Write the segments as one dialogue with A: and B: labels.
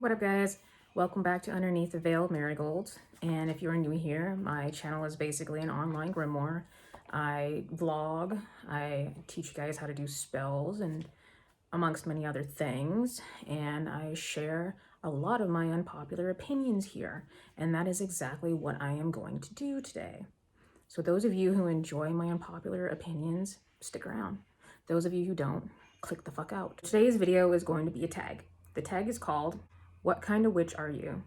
A: What up, guys? Welcome back to Underneath the Veil Marigolds. And if you're new here, my channel is basically an online grimoire. I vlog, I teach you guys how to do spells and amongst many other things, and I share a lot of my unpopular opinions here, and that is exactly what I am going to do today. So those of you who enjoy my unpopular opinions, stick around. Those of you who don't, click the fuck out. Today's video is going to be a tag. The tag is called, "What Kind of Witch Are You?"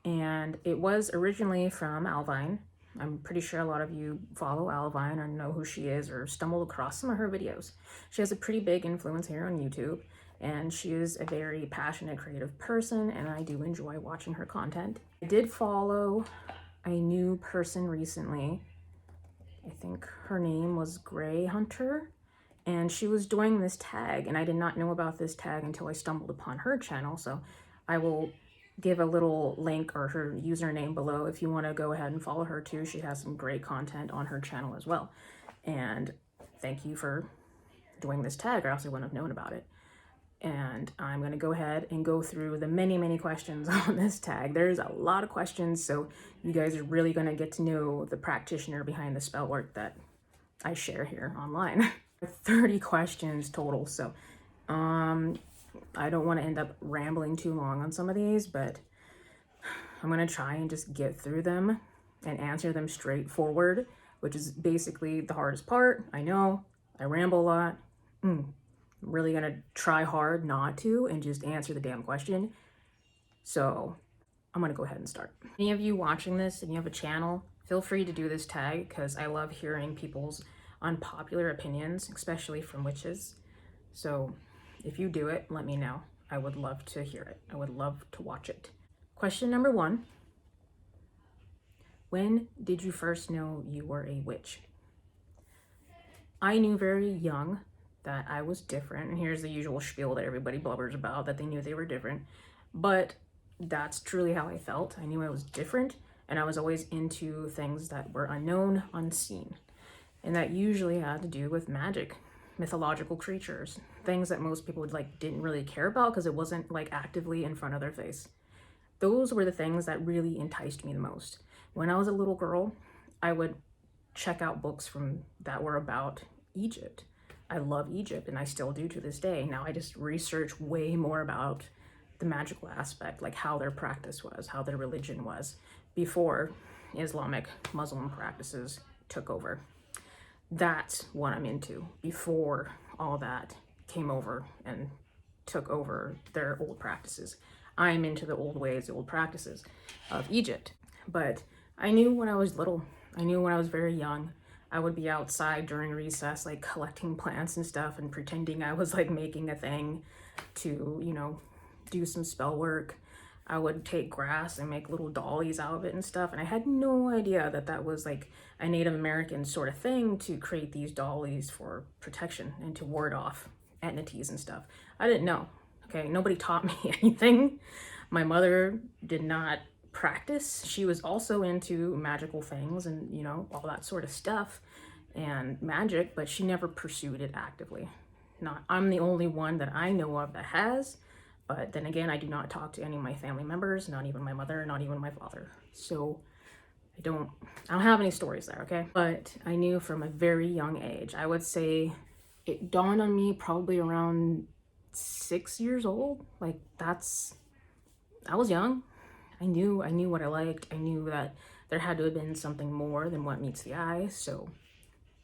A: And it was originally from Alvine. I'm pretty sure a lot of you follow Alvine or know who she is or stumbled across some of her videos. She has a pretty big influence here on YouTube, and she is a very passionate, creative person, and I do enjoy watching her content. I did follow a new person recently. I think her name was Gray Hunter, and she was doing this tag, and I did not know about this tag until I stumbled upon her channel, so I will give a little link or her username below if you want to go ahead and follow her too. She has some great content on her channel as well. And thank you for doing this tag, or else I wouldn't have known about it. And I'm going to go ahead and go through the many questions on this tag. There's a lot of questions, so you guys are really going to get to know the practitioner behind the spell work that I share here online. 30 questions total, so I don't want to end up rambling too long on some of these, but I'm going to try and just get through them and answer them straightforward, which is basically the hardest part. I know I ramble a lot. I'm really going to try hard not to and just answer the damn question. So I'm going to go ahead and start. Any of you watching this and you have a channel, feel free to do this tag because I love hearing people's unpopular opinions, especially from witches. So if you do it, let me know. I would love to hear it. I would love to watch it. Question number 1. When did you first know you were a witch? I knew very young that I was different, and here's the usual spiel that everybody blubbers about, that they knew they were different, but that's truly how I felt. I knew I was different, and I was always into things that were unknown, unseen, and that usually had to do with magic, mythological creatures, things that most people didn't really care about because it wasn't actively in front of their face. Those were the things that really enticed me the most. When I was a little girl, I would check out books that were about Egypt. I love Egypt, and I still do to this day. Now I just research way more about the magical aspect, like how their practice was, how their religion was, before Islamic Muslim practices took over. That's what I'm into, before all that came over and took over their old practices. I'm into the old ways, the old practices of Egypt. But I knew when I was little, I knew when I was very young, I would be outside during recess, collecting plants and stuff and pretending I was making a thing to, do some spell work. I would take grass and make little dollies out of it and stuff. And I had no idea that that was a Native American sort of thing, to create these dollies for protection and to ward off entities and stuff. I didn't know. Okay, nobody taught me anything. My mother did not practice. She was also into magical things and, all that sort of stuff and magic, but she never pursued it actively. I'm the only one that I know of that has. But then again, I do not talk to any of my family members, not even my mother, not even my father. So I don't have any stories there, okay? But I knew from a very young age. I would say it dawned on me probably around 6 years old. I was young. I knew what I liked. I knew that there had to have been something more than what meets the eye. So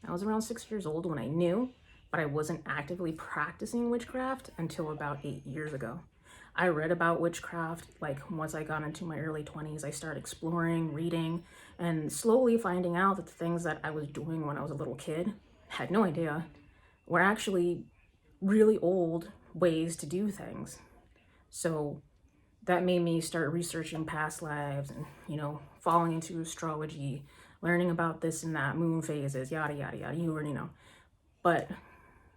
A: I was around 6 years old when I knew, but I wasn't actively practicing witchcraft until about 8 years ago. I read about witchcraft, once I got into my early 20s, I started exploring, reading, and slowly finding out that the things that I was doing when I was a little kid, had no idea, were actually really old ways to do things. So that made me start researching past lives and, falling into astrology, learning about this and that, moon phases, yada, yada, yada, you already know. But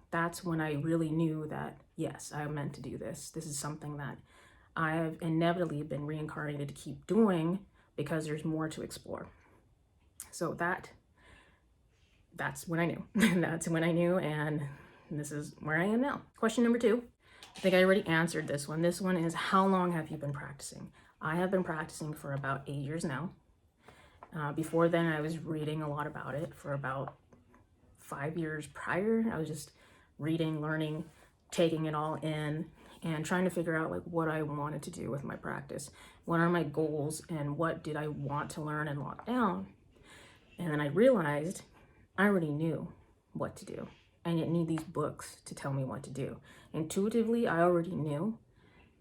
A: that's when I really knew that, yes, I meant to do this. This is something that I've inevitably been reincarnated to keep doing because there's more to explore. So that's when I knew. That's when I knew, and this is where I am now. Question number 2. I think I already answered this one. This one is, how long have you been practicing? I have been practicing for about 8 years now. Before then, I was reading a lot about it for about 5 years prior. I was just reading, learning, taking it all in, and trying to figure out like what I wanted to do with my practice. What are my goals and what did I want to learn and lock down? And then I realized I already knew what to do. I didn't need these books to tell me what to do. Intuitively, I already knew,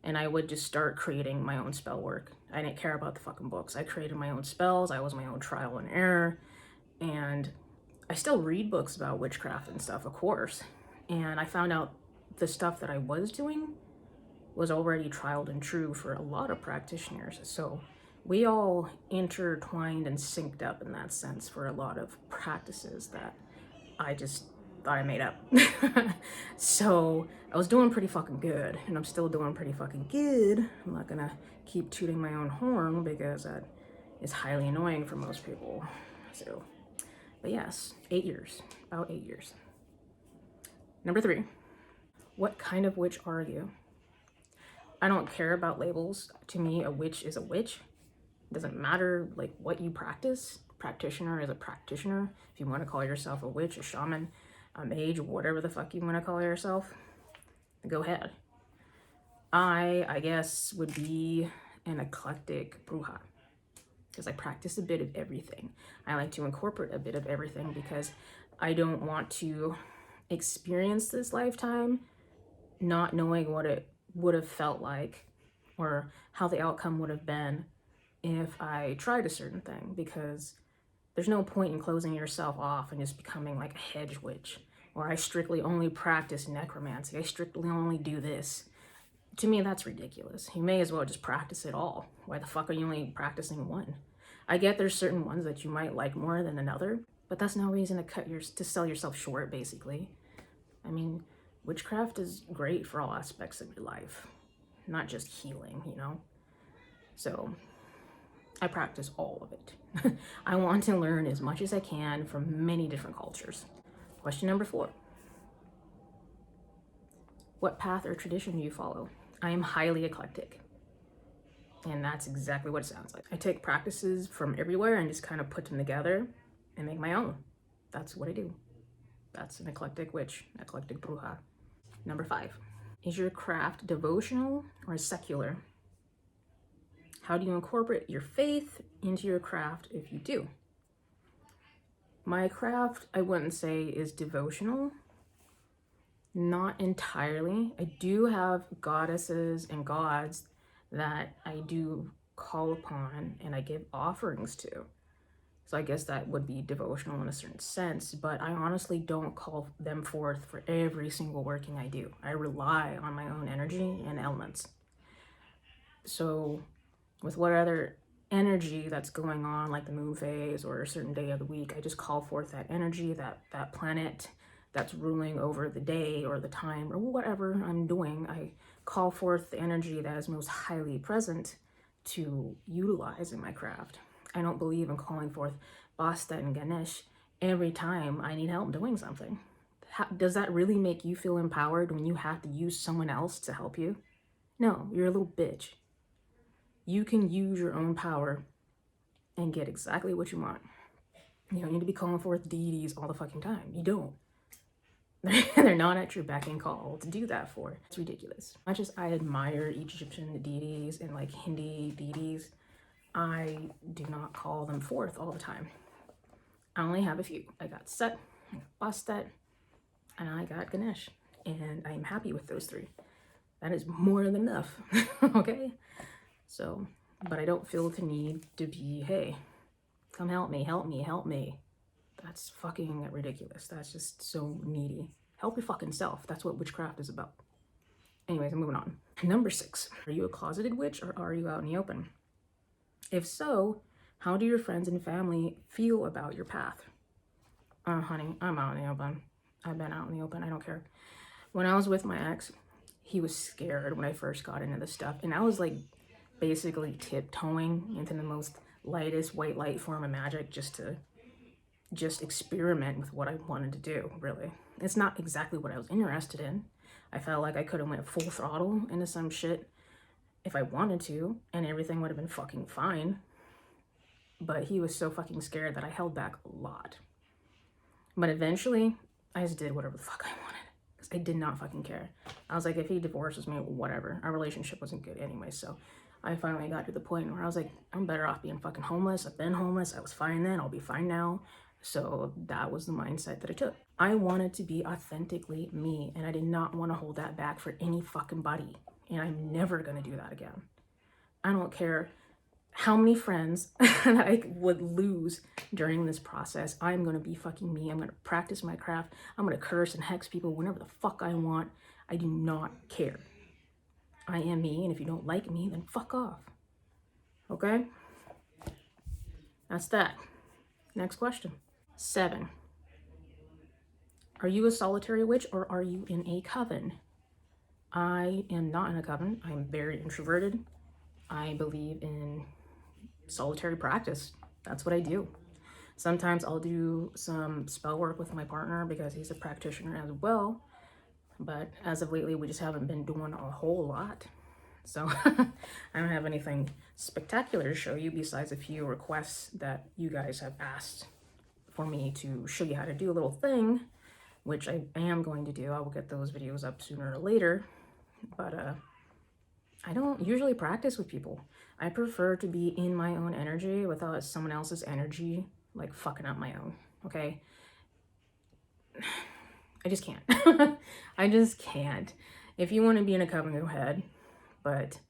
A: and I would just start creating my own spell work. I didn't care about the fucking books. I created my own spells. I was my own trial and error. And I still read books about witchcraft and stuff, of course. And I found out the stuff that I was doing was already tried and true for a lot of practitioners. So we all intertwined and synced up in that sense for a lot of practices that I just thought I made up. So I was doing pretty fucking good, and I'm still doing pretty fucking good. I'm not gonna keep tooting my own horn because that is highly annoying for most people. So, but yes, 8 years, about 8 years. Number 3, what kind of witch are you? I don't care about labels. To me, a witch is a witch. It doesn't matter like what you practice. Practitioner is a practitioner. If you want to call yourself a witch, a shaman, a mage, whatever the fuck you want to call yourself, go ahead. I guess would be an eclectic bruja because I practice a bit of everything. I like to incorporate a bit of everything because I don't want to experience this lifetime not knowing what it would have felt like or how the outcome would have been if I tried a certain thing, because there's no point in closing yourself off and just becoming like a hedge witch, or I strictly only practice necromancy, I strictly only do this. To me, that's ridiculous. You may as well just practice it all. Why the fuck are you only practicing one? I get there's certain ones that you might like more than another, but that's no reason to sell yourself short, basically. I mean, witchcraft is great for all aspects of your life, not just healing, you know? So I practice all of it. I want to learn as much as I can from many different cultures. Question number 4. What path or tradition do you follow? I am highly eclectic. And that's exactly what it sounds like. I take practices from everywhere and just kind of put them together and make my own. That's what I do. That's an eclectic witch, eclectic bruja. Number 5. Is your craft devotional or secular? How do you incorporate your faith into your craft if you do? My craft, I wouldn't say is devotional. Not entirely. I do have goddesses and gods that I do call upon and I give offerings to. So I guess that would be devotional in a certain sense, but I honestly don't call them forth for every single working I do. I rely on my own energy and elements. So with what other energy that's going on, like the moon phase or a certain day of the week, I just call forth that energy, that planet that's ruling over the day or the time or whatever I'm doing. I call forth the energy that is most highly present to utilize in my craft. I don't believe in calling forth Basta and Ganesh every time I need help doing something. Does that really make you feel empowered when you have to use someone else to help you? No, you're a little bitch. You can use your own power and get exactly what you want. You don't need to be calling forth deities all the fucking time. You don't. They're not at your beck and call to do that for. It's ridiculous. As much as I admire Egyptian deities and like Hindi deities, I do not call them forth all the time. I only have a few. I got Set, I got Bastet, and I got Ganesh. And I'm happy with those 3. That is more than enough, okay? So, but I don't feel the need to be, hey, come help me, help me, help me. That's fucking ridiculous. That's just so needy. Help your fucking self. That's what witchcraft is about. Anyways, I'm moving on. Number 6, are you a closeted witch or are you out in the open? If so, how do your friends and family feel about your path? Honey, I'm out in the open. I've been out in the open. I don't care. When I was with my ex, he was scared when I first got into this stuff. And I was like basically tiptoeing into the most lightest white light form of magic just to experiment with what I wanted to do, really. It's not exactly what I was interested in. I felt like I could have went full throttle into some shit if I wanted to, and everything would have been fucking fine. But he was so fucking scared that I held back a lot. But eventually, I just did whatever the fuck I wanted. Because I did not fucking care. I was like, if he divorces me, whatever. Our relationship wasn't good anyway, so I finally got to the point where I was like, I'm better off being fucking homeless. I've been homeless. I was fine then. I'll be fine now. So that was the mindset that I took. I wanted to be authentically me, and I did not want to hold that back for any fucking body. And I'm never going to do that again. I don't care how many friends that I would lose during this process. I'm going to be fucking me. I'm going to practice my craft. I'm going to curse and hex people whenever the fuck I want. I do not care. I am me, and if you don't like me, then fuck off. Okay? That's that. Next question. 7. Are you a solitary witch or are you in a coven? I am not in a coven. I'm very introverted. I believe in solitary practice. That's what I do. Sometimes I'll do some spell work with my partner because he's a practitioner as well. But as of lately, we just haven't been doing a whole lot. So I don't have anything spectacular to show you besides a few requests that you guys have asked for me to show you how to do a little thing, which I am going to do. I will get those videos up sooner or later. But I don't usually practice with people. I prefer to be in my own energy without someone else's energy like fucking up my own, okay? I just can't. I just can't. If you want to be in a coven, go ahead. But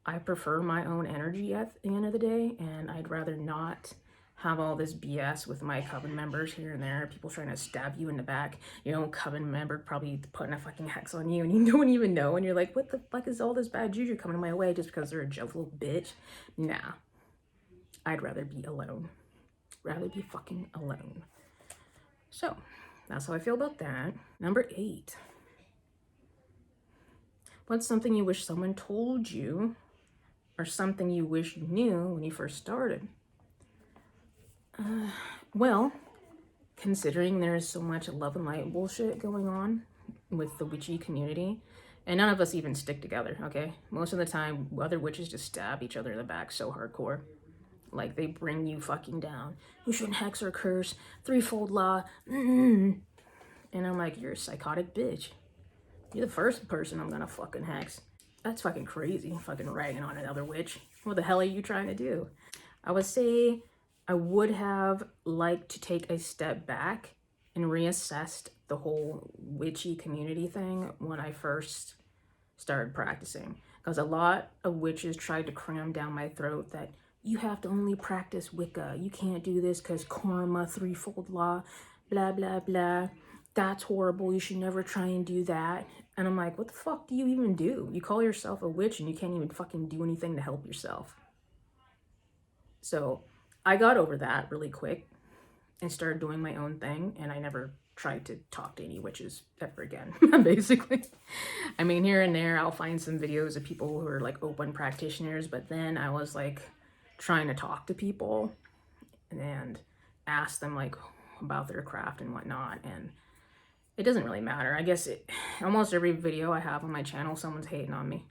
A: I prefer my own energy at the end of the day, and I'd rather not have all this BS with my coven members here and there. People trying to stab you in the back. Your own coven member probably putting a fucking hex on you and you don't even know. And you're like, what the fuck is all this bad juju coming my way just because they're a jealous little bitch? Nah. I'd rather be alone. Rather be fucking alone. So, that's how I feel about that. Number 8. What's something you wish someone told you or something you wish you knew when you first started? Well, considering there's so much love and light bullshit going on with the witchy community, and none of us even stick together, okay? Most of the time, other witches just stab each other in the back so hardcore. Like, they bring you fucking down. You shouldn't hex or curse. Threefold law. And I'm like, you're a psychotic bitch. You're the first person I'm gonna fucking hex. That's fucking crazy, fucking ragging on another witch. What the hell are you trying to do? I would say I would have liked to take a step back and reassess the whole witchy community thing when I first started practicing. Because a lot of witches tried to cram down my throat that you have to only practice Wicca. You can't do this because karma, threefold law, blah, blah, blah. That's horrible. You should never try and do that. And I'm like, what the fuck do you even do? You call yourself a witch and you can't even fucking do anything to help yourself. So I got over that really quick and started doing my own thing. And I never tried to talk to any witches ever again, basically. I mean, here and there, I'll find some videos of people who are like open practitioners. But then I was like trying to talk to people and ask them like about their craft and whatnot. And it doesn't really matter. I guess almost every video I have on my channel, someone's hating on me.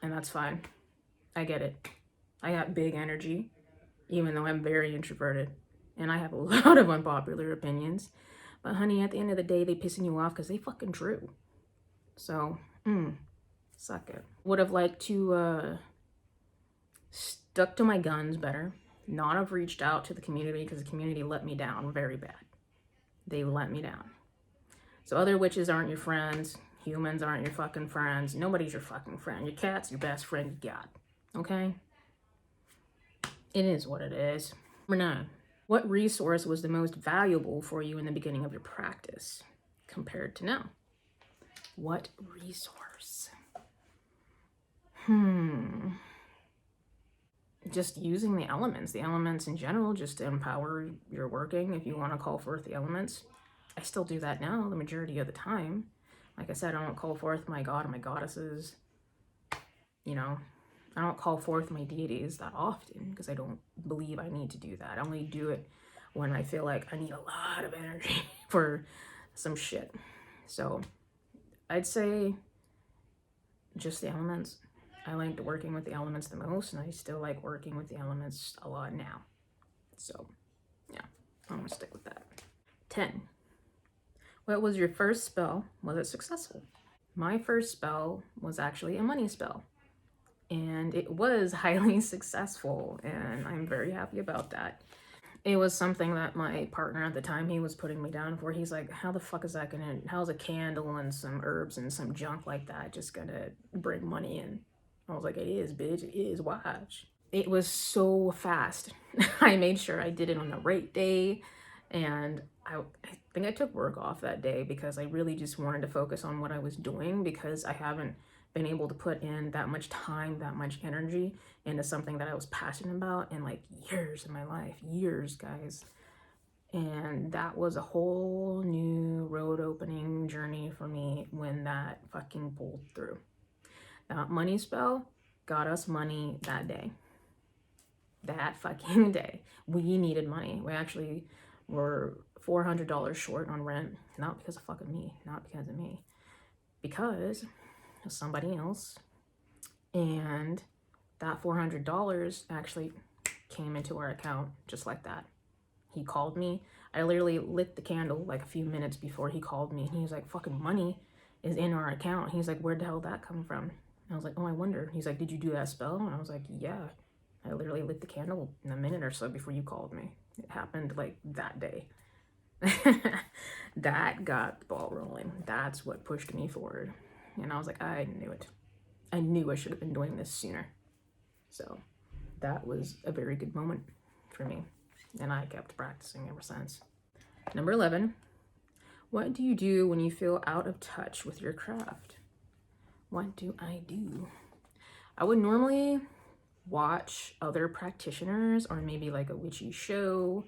A: And that's fine. I get it. I got big energy, even though I'm very introverted. And I have a lot of unpopular opinions. But honey, at the end of the day, they pissing you off because they fucking true. So, suck it. Would have liked to stuck to my guns better. Not have reached out to the community because the community let me down very bad. They let me down. So other witches aren't your friends. Humans aren't your fucking friends. Nobody's your fucking friend. Your cat's your best friend you got. Okay? It is what it is. Number 9. What resource was the most valuable for you in the beginning of your practice compared to now? What resource? Just using the elements. The elements in general, just to empower your working if you want to call forth the elements. I still do that now the majority of the time. Like I said, I don't call forth my god and my goddesses. You know, I don't call forth my deities that often because I don't believe I need to do that. I only do it when I feel like I need a lot of energy for some shit. So I'd say just the elements. I liked working with the elements the most, and I still like working with the elements a lot now. So, yeah, I'm gonna stick with that. 10. What was your first spell? Was it successful? My first spell was actually a money spell, and it was highly successful, and I'm very happy about that. It was something that my partner at the time, he was putting me down for. He's like, how the fuck is that gonna, how's a candle and some herbs and some junk like that just gonna bring money in? I was like, it is, bitch, it is, watch. It was so fast. I made sure I did it on the right day, and I think I took work off that day because I really just wanted to focus on what I was doing, because I haven't been able to put in that much time, that much energy into something that I was passionate about in like years in my life. Years, guys. And that was a whole new road opening journey for me when that fucking pulled through. That money spell got us money that day. That fucking day. We needed money. We actually were $400 short on rent. Not because of fucking me. Not because of me. Because of somebody else. And that $400 actually came into our account just like that. He called me. I literally lit the candle like a few minutes before he called me. He was like, fucking money is in our account. He's like, where'd the hell that come from? And I was like, oh, I wonder. He's like, did you do that spell? And I was like, yeah. I literally lit the candle in a minute or so before you called me. It happened like that day. That got the ball rolling. That's what pushed me forward. And I was like, I knew it. I knew I should have been doing this sooner. So that was a very good moment for me. And I kept practicing ever since. Number 11. What do you do when you feel out of touch with your craft? What do I do? I would normally watch other practitioners or maybe like a witchy show,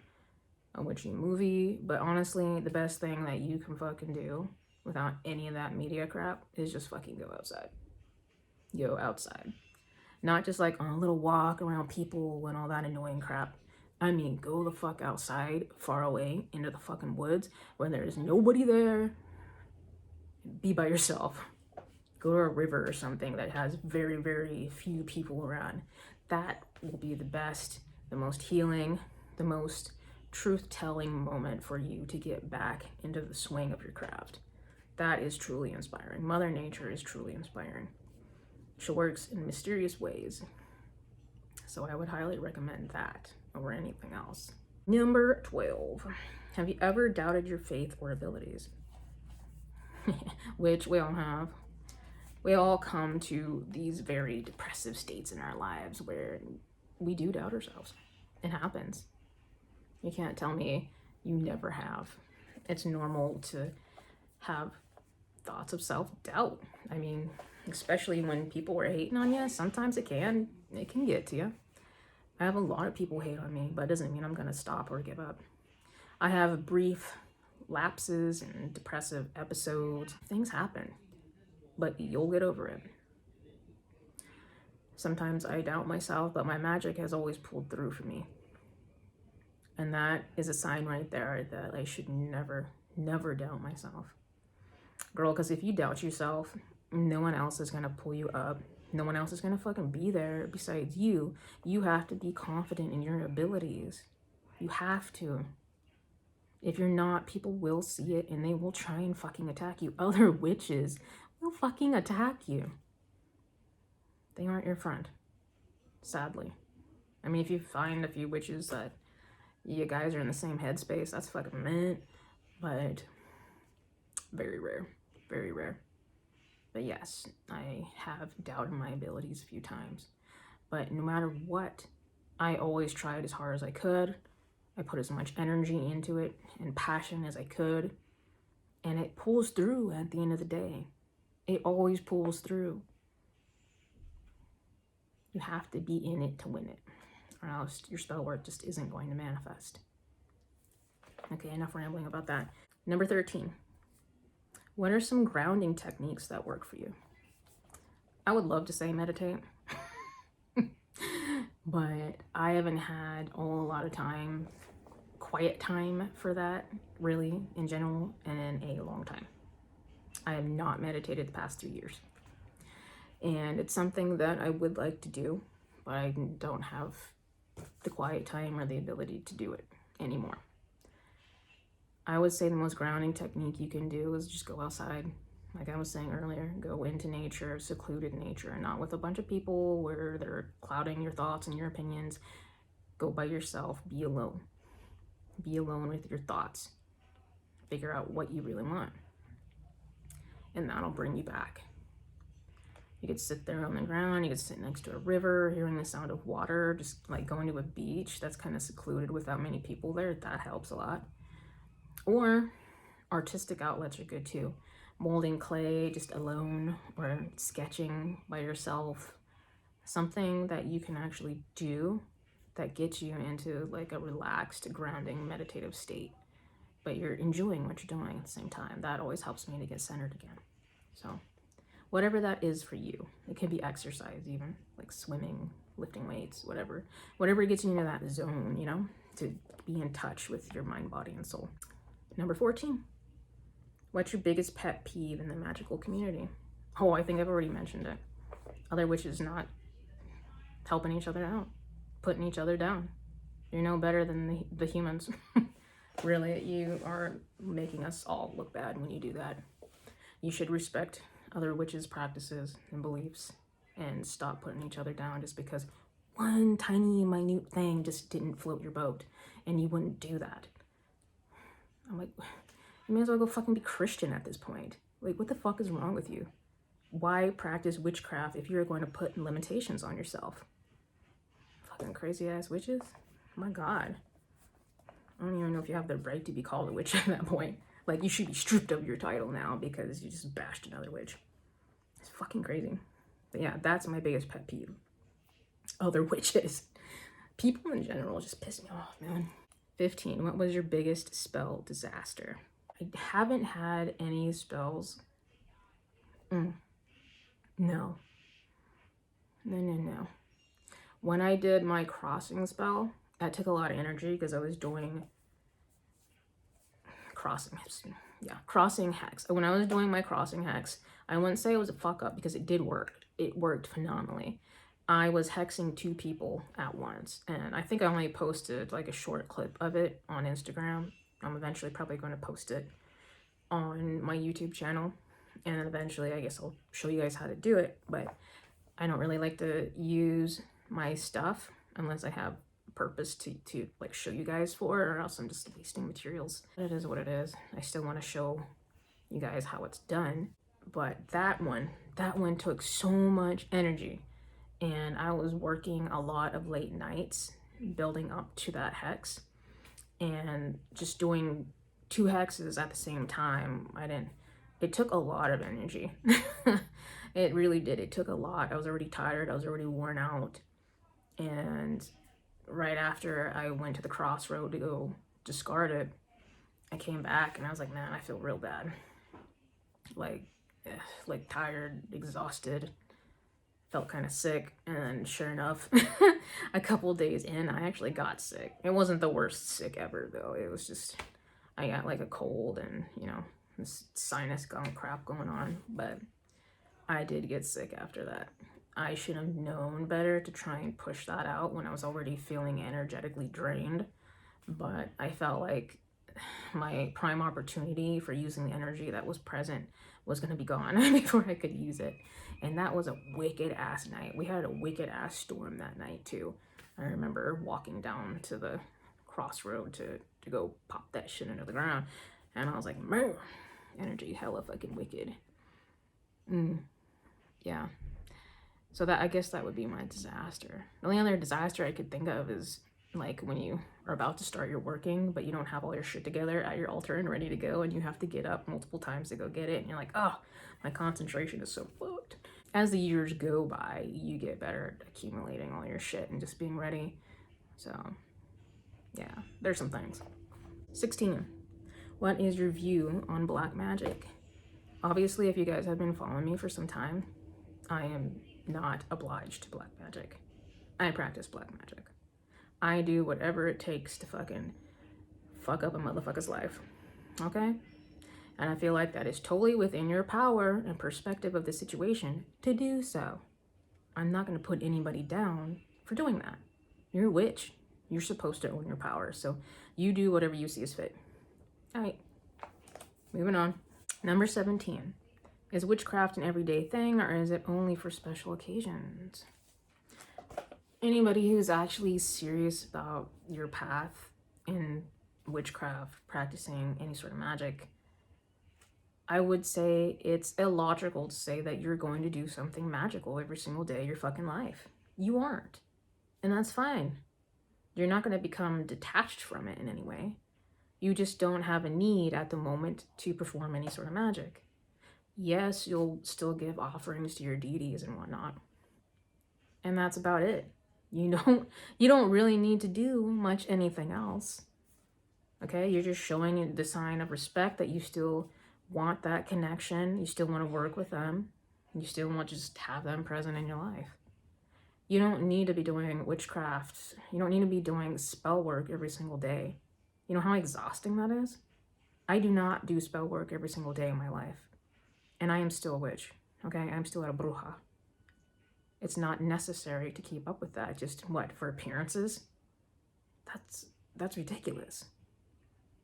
A: a witchy movie, but honestly, the best thing that you can fucking do without any of that media crap is just fucking go outside. Go outside. Not just like on a little walk around people and all that annoying crap. I mean, go the fuck outside, far away, into the fucking woods where there's nobody there. Be by yourself. Go to a river or something that has very, very few people around. That will be the best, the most healing, the most truth-telling moment for you to get back into the swing of your craft. That is truly inspiring. Mother Nature is truly inspiring. She works in mysterious ways. So I would highly recommend that over anything else. Number 12. Have you ever doubted your faith or abilities? Which we all have. We all come to these very depressive states in our lives where we do doubt ourselves. It happens. You can't tell me you never have. It's normal to have thoughts of self-doubt. I mean, especially when people are hating on you, sometimes it can get to you. I have a lot of people hate on me, but it doesn't mean I'm gonna stop or give up. I have brief lapses and depressive episodes. Things happen, but you'll get over it. Sometimes I doubt myself, but my magic has always pulled through for me. And that is a sign right there that I should never, never doubt myself. Girl, because if you doubt yourself, no one else is gonna pull you up. No one else is gonna fucking be there besides you. You have to be confident in your abilities. You have to. If you're not, people will see it and they will try and fucking attack you. Other witches will fucking attack you. They aren't your friend, sadly. I mean, if you find a few witches that you guys are in the same headspace, that's fucking mint, but very rare, very rare. But yes, I have doubted my abilities a few times. But no matter what, I always tried as hard as I could. I put as much energy into it and passion as I could. And it pulls through at the end of the day. It always pulls through. You have to be in it to win it, or else your spell work just isn't going to manifest. Okay, enough rambling about that. Number 13. What are some grounding techniques that work for you? I would love to say meditate, but I haven't had a lot of time, quiet time for that, really, in general, in a long time. I have not meditated the past 3 years. And it's something that I would like to do, but I don't have the quiet time or the ability to do it anymore. I would say the most grounding technique you can do is just go outside. Like I was saying earlier, go into nature, secluded nature, not with a bunch of people where they're clouding your thoughts and your opinions. Go by yourself, be alone. Be alone with your thoughts. Figure out what you really want. And that'll bring you back. You could sit there on the ground, you could sit next to a river, hearing the sound of water, just like going to a beach that's kind of secluded without many people there. That helps a lot. Or artistic outlets are good too. Molding clay just alone, or sketching by yourself. Something that you can actually do that gets you into like a relaxed, grounding, meditative state. But you're enjoying what you're doing at the same time. That always helps me to get centered again. So whatever that is for you. It can be exercise even, like swimming, lifting weights, whatever. Whatever gets you into that zone, you know, to be in touch with your mind, body, and soul. Number 14. What's your biggest pet peeve in the magical community? Oh, I think I've already mentioned it. Other witches not helping each other out, putting each other down. You're no better than the humans. Really, you are making us all look bad when you do that. You should respect other witches' practices and beliefs and stop putting each other down just because one tiny minute thing just didn't float your boat and you wouldn't do that. I'm like, you may as well go fucking be Christian at this point. Like, what the fuck is wrong with you? Why practice witchcraft if you're going to put limitations on yourself? Fucking crazy ass witches? My God. I don't even know if you have the right to be called a witch at that point. Like, you should be stripped of your title now because you just bashed another witch. It's fucking crazy. But yeah, that's my biggest pet peeve. Other witches. People in general just piss me off, man. 15. What was your biggest spell disaster? I haven't had any spells. No. No. When I did my crossing spell, that took a lot of energy because I was doing crossing hex. When I was doing my crossing hex, I wouldn't say it was a fuck up because it did work. It worked phenomenally. I was hexing 2 people at once, and I think I only posted like a short clip of it on Instagram. I'm eventually probably going to post it on my YouTube channel, and then eventually I guess I'll show you guys how to do it, but I don't really like to use my stuff unless I have purpose to like show you guys for, or else I'm just wasting materials. It is what it is. I still want to show you guys how it's done, but that one took so much energy, and I was working a lot of late nights building up to that hex, and just doing 2 hexes at the same time. It took a lot of energy. It really did. It took a lot. I was already tired. I was already worn out. And right after I went to the crossroad to go discard it, I came back and I was like, man, I feel real bad. Like tired, exhausted, felt kind of sick. And sure enough, a couple days in, I actually got sick. It wasn't the worst sick ever though. It was just, I got like a cold and, you know, this sinus crap going on, but I did get sick after that. I should have known better to try and push that out when I was already feeling energetically drained, but I felt like my prime opportunity for using the energy that was present was going to be gone before I could use it. And that was a wicked ass night. We had a wicked ass storm that night too. I remember walking down to the crossroad to go pop that shit into the ground, and I was like, man, energy hella fucking wicked. Yeah. So that, I guess that would be my disaster. The only other disaster I could think of is like when you are about to start your working, but you don't have all your shit together at your altar and ready to go, and you have to get up multiple times to go get it, and you're like, oh, my concentration is so fucked. As the years go by, you get better at accumulating all your shit and just being ready. So yeah, there's some things. 16. What is your view on black magic? Obviously, if you guys have been following me for some time, I am not obliged to black magic. I practice black magic. I do whatever it takes to fucking fuck up a motherfucker's life. Okay? And I feel like that is totally within your power and perspective of the situation to do so. I'm not going to put anybody down for doing that. You're a witch. You're supposed to own your power. So you do whatever you see as fit. All right, moving on. Number 17. Is witchcraft an everyday thing, or is it only for special occasions? Anybody who's actually serious about your path in witchcraft, practicing any sort of magic, I would say it's illogical to say that you're going to do something magical every single day of your fucking life. You aren't. And that's fine. You're not going to become detached from it in any way. You just don't have a need at the moment to perform any sort of magic. Yes, you'll still give offerings to your deities and whatnot. And that's about it. You don't really need to do much anything else. Okay? You're just showing the sign of respect that you still want that connection. You still want to work with them. You still want to just have them present in your life. You don't need to be doing witchcraft. You don't need to be doing spell work every single day. You know how exhausting that is? I do not do spell work every single day in my life. And I am still a witch. Okay? I'm still a bruja. It's not necessary to keep up with that. Just what, for appearances? That's ridiculous.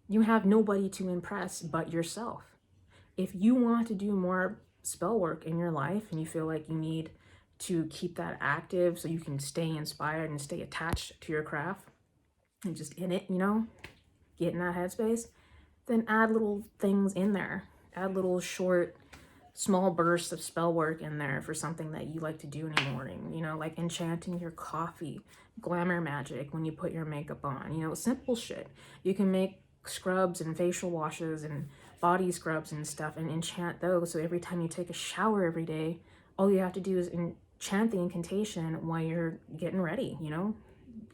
A: You have nobody to impress but yourself. If you want to do more spell work in your life and you feel like you need to keep that active so you can stay inspired and stay attached to your craft and just in it, get in that headspace, then add little things in there. Add little short, small bursts of spell work in there for something that you like to do in the morning, like enchanting your coffee, glamour magic when you put your makeup on, simple shit. You can make scrubs and facial washes and body scrubs and stuff and enchant those. So every time you take a shower every day, all you have to do is enchant the incantation while you're getting ready,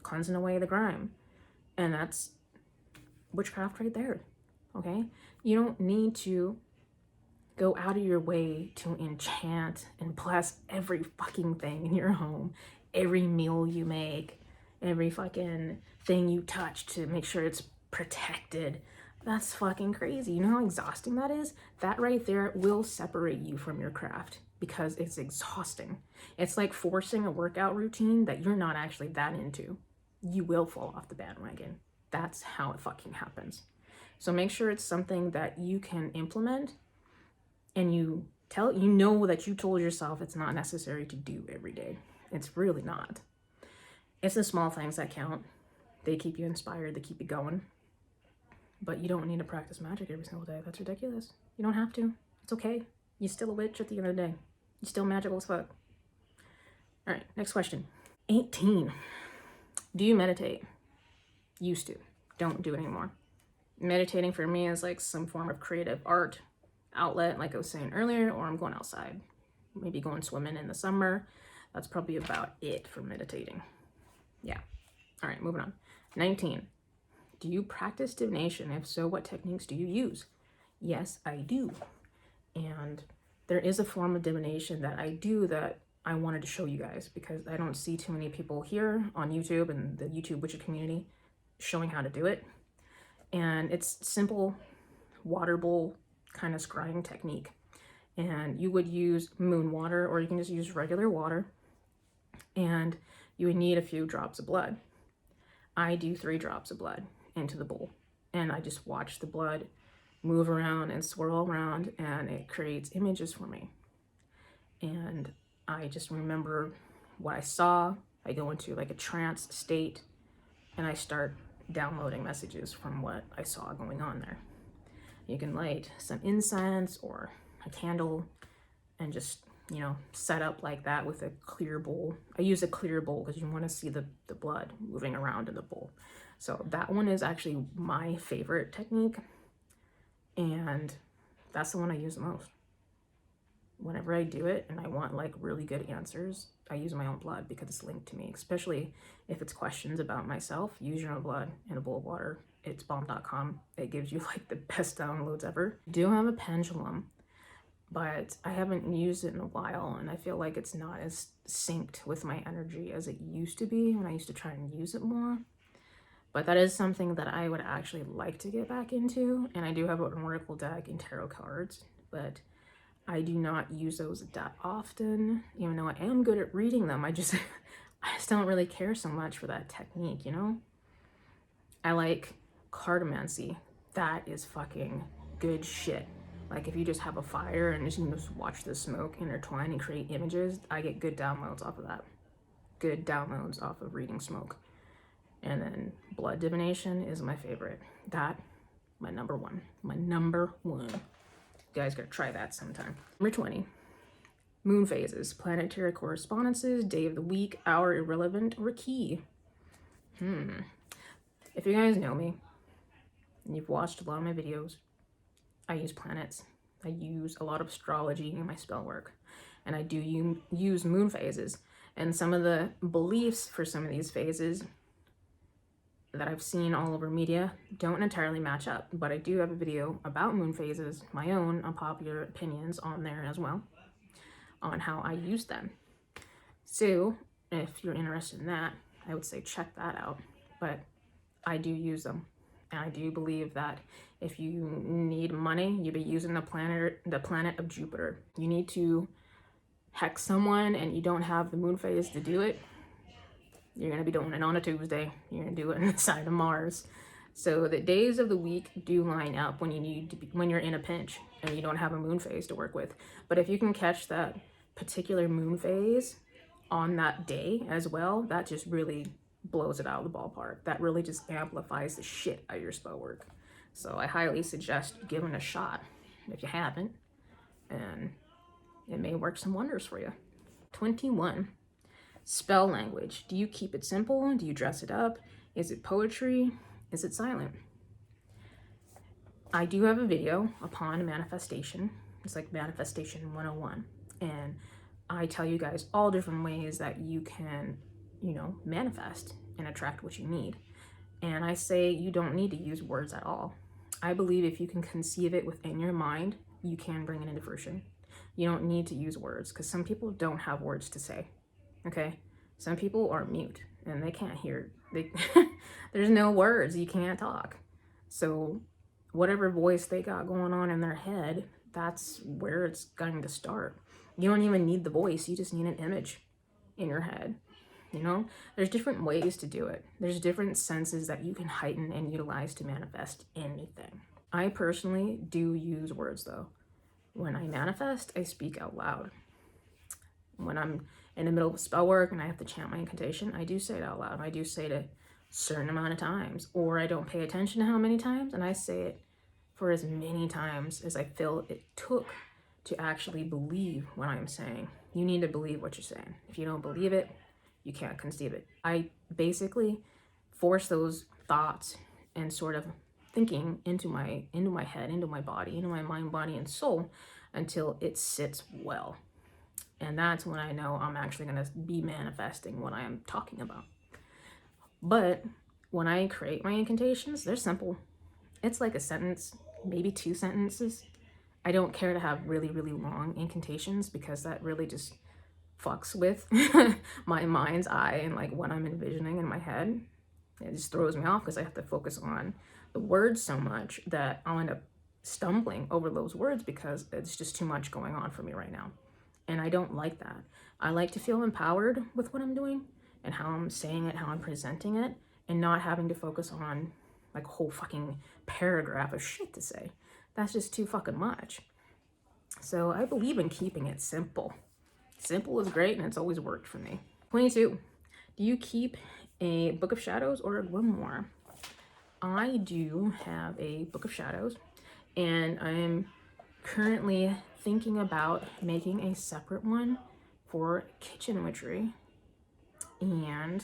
A: cleansing away the grime. And that's witchcraft right there. Okay? You don't need to go out of your way to enchant and bless every fucking thing in your home, every meal you make, every fucking thing you touch to make sure it's protected. That's fucking crazy. You know how exhausting that is? That right there will separate you from your craft because it's exhausting. It's like forcing a workout routine that you're not actually that into. You will fall off the bandwagon. That's how it fucking happens. So make sure it's something that you can implement and you know that you told yourself it's not necessary to do every day. It's really not. It's the small things that count. They keep you inspired, they keep you going. But you don't need to practice magic every single day. That's ridiculous. You don't have to. It's okay. You're still a witch at the end of the day. You're still magical as fuck. All right, next question. 18. Do you meditate? Used to. Don't do it anymore. Meditating for me is like some form of creative art outlet, like I was saying earlier, or I'm going outside. Maybe going swimming in the summer. That's probably about it for meditating. Yeah. All right, moving on. 19. Do you practice divination? If so, what techniques do you use? Yes, I do. And there is a form of divination that I do that I wanted to show you guys because I don't see too many people here on YouTube and the YouTube witcher community showing how to do it. And it's simple water bowl kind of scrying technique. And you would use moon water or you can just use regular water. And you would need a few drops of blood. I do 3 drops of blood into the bowl. And I just watch the blood move around and swirl around and it creates images for me. And I just remember what I saw. I go into like a trance state and I start downloading messages from what I saw going on there. You can light some incense or a candle and just, set up like that with a clear bowl. I use a clear bowl because you want to see the blood moving around in the bowl. So that one is actually my favorite technique. And that's the one I use the most. Whenever I do it and I want like really good answers, I use my own blood because it's linked to me, especially if it's questions about myself. Use your own blood in a bowl of water. It's bomb.com. It gives you like the best downloads ever. I do have a pendulum, but I haven't used it in a while and I feel like it's not as synced with my energy as it used to be when I used to try and use it more. But that is something that I would actually like to get back into. And I do have an oracle deck and tarot cards, but I do not use those that often, even though I am good at reading them. I just don't really care so much for that technique, you know? I like cartomancy. That is fucking good shit. Like if you just have a fire and just watch the smoke intertwine and create images, I get good downloads off of that. Good downloads off of reading smoke. And then blood divination is my favorite. That, my number one. My number one. You guys gotta try that sometime. Number 20. Moon phases, planetary correspondences, day of the week, hour irrelevant, or key. If you guys know me, and you've watched a lot of my videos, I use planets. I use a lot of astrology in my spell work. And I do use moon phases. And some of the beliefs for some of these phases that I've seen all over media don't entirely match up. But I do have a video about moon phases, my own unpopular opinions on there as well, on how I use them. So if you're interested in that, I would say check that out. But I do use them. And I do believe that if you need money, you'd be using the planet of Jupiter. You need to hex someone and you don't have the moon phase to do it, you're going to be doing it on a Tuesday. You're going to do it inside of Mars. So the days of the week do line up when you need to be, when you're in a pinch and you don't have a moon phase to work with. But if you can catch that particular moon phase on that day as well, that just really blows it out of the ballpark. That really just amplifies the shit out of your spell work. So I highly suggest giving it a shot if you haven't, and it may work some wonders for you. 21. Spell language. Do you keep it simple? Do you dress it up? Is it poetry? Is it silent? I do have a video upon manifestation. It's like Manifestation 101. And I tell you guys all different ways that you can, manifest and attract what you need. And I say you don't need to use words at all. I believe if you can conceive it within your mind, you can bring it into fruition. You don't need to use words because some people don't have words to say. Okay? Some people are mute and they can't hear. There's no words. You can't talk. So whatever voice they got going on in their head, that's where it's going to start. You don't even need the voice. You just need an image in your head. There's different ways to do it. There's different senses that you can heighten and utilize to manifest anything. I personally do use words though. When I manifest, I speak out loud. When I'm in the middle of spell work and I have to chant my incantation, I do say it out loud. I do say it a certain amount of times, or I don't pay attention to how many times, and I say it for as many times as I feel it took to actually believe what I'm saying. You need to believe what you're saying. If you don't believe it, you can't conceive it. I basically force those thoughts and sort of thinking into my head, into my body, into my mind, body, and soul until it sits well. And that's when I know I'm actually going to be manifesting what I am talking about. But when I create my incantations, they're simple. It's like a sentence, maybe 2 sentences. I don't care to have really, really long incantations because that really just fucks with my mind's eye and like what I'm envisioning in my head. It just throws me off because I have to focus on the words so much that I'll end up stumbling over those words because it's just too much going on for me right now. And I don't like that. I like to feel empowered with what I'm doing and how I'm saying it, how I'm presenting it, and not having to focus on like a whole fucking paragraph of shit to say. That's just too fucking much. So I believe in keeping it simple. Simple is great and it's always worked for me. 22. Do you keep a Book of Shadows or a grimoire? I do have a Book of Shadows and I'm currently thinking about making a separate one for kitchen witchery, and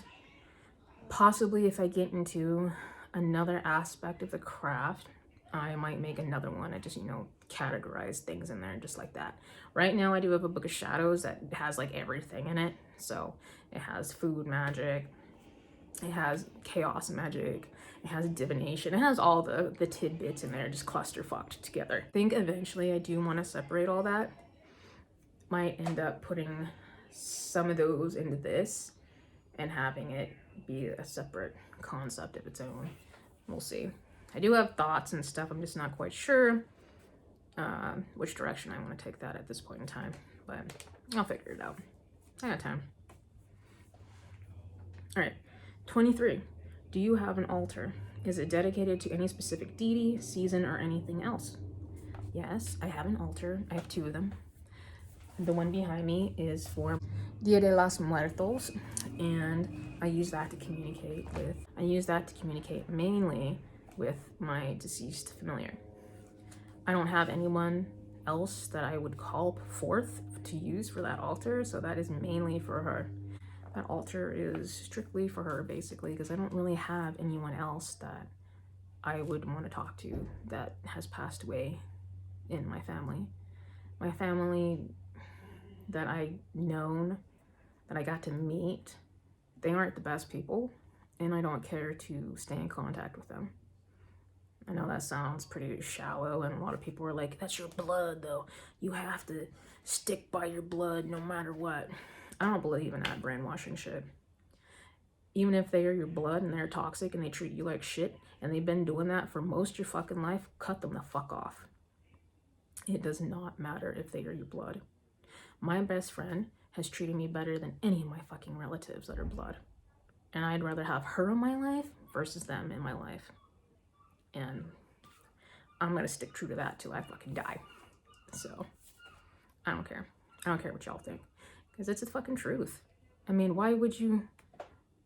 A: possibly if I get into another aspect of the craft, I might make another one. I just, categorize things in there just like that. Right now I do have a Book of Shadows that has like everything in it. So it has food magic, it has chaos magic, it has divination, it has all the tidbits in there just clusterfucked together. I think eventually I do want to separate all that. Might end up putting some of those into this and having it be a separate concept of its own. We'll see. I do have thoughts and stuff. I'm just not quite sure which direction I want to take that at this point in time, but I'll figure it out. I got time. All right, 23. Do you have an altar? Is it dedicated to any specific deity, season, or anything else? Yes, I have an altar. I have 2 of them. The one behind me is for Dia de los Muertos, and I use that to communicate mainly with my deceased familiar. I don't have anyone else that I would call forth to use for that altar, so that is mainly for her. That altar is strictly for her, basically, because I don't really have anyone else that I would want to talk to that has passed away in my family. My family that I known, that I got to meet, they aren't the best people, and I don't care to stay in contact with them. I know that sounds pretty shallow, and a lot of people are like, that's your blood, though. You have to stick by your blood no matter what. I don't believe in that brainwashing shit. Even if they are your blood and they're toxic and they treat you like shit, and they've been doing that for most of your fucking life, cut them the fuck off. It does not matter if they are your blood. My best friend has treated me better than any of my fucking relatives that are blood. And I'd rather have her in my life versus them in my life. And I'm gonna stick true to that till I fucking die. So, I don't care. I don't care what y'all think. Because it's the fucking truth. I mean, why would you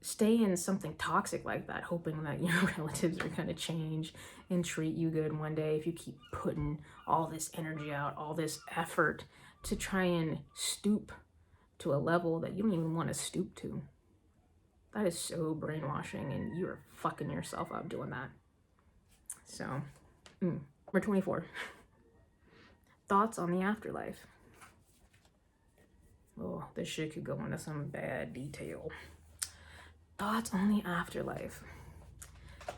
A: stay in something toxic like that, hoping that your relatives are gonna change and treat you good one day if you keep putting all this energy out, all this effort to try and stoop to a level that you don't even want to stoop to? That is so brainwashing, and you're fucking yourself up doing that. So, number 24. Thoughts on the afterlife. Oh, this shit could go into some bad detail. Thoughts on the afterlife.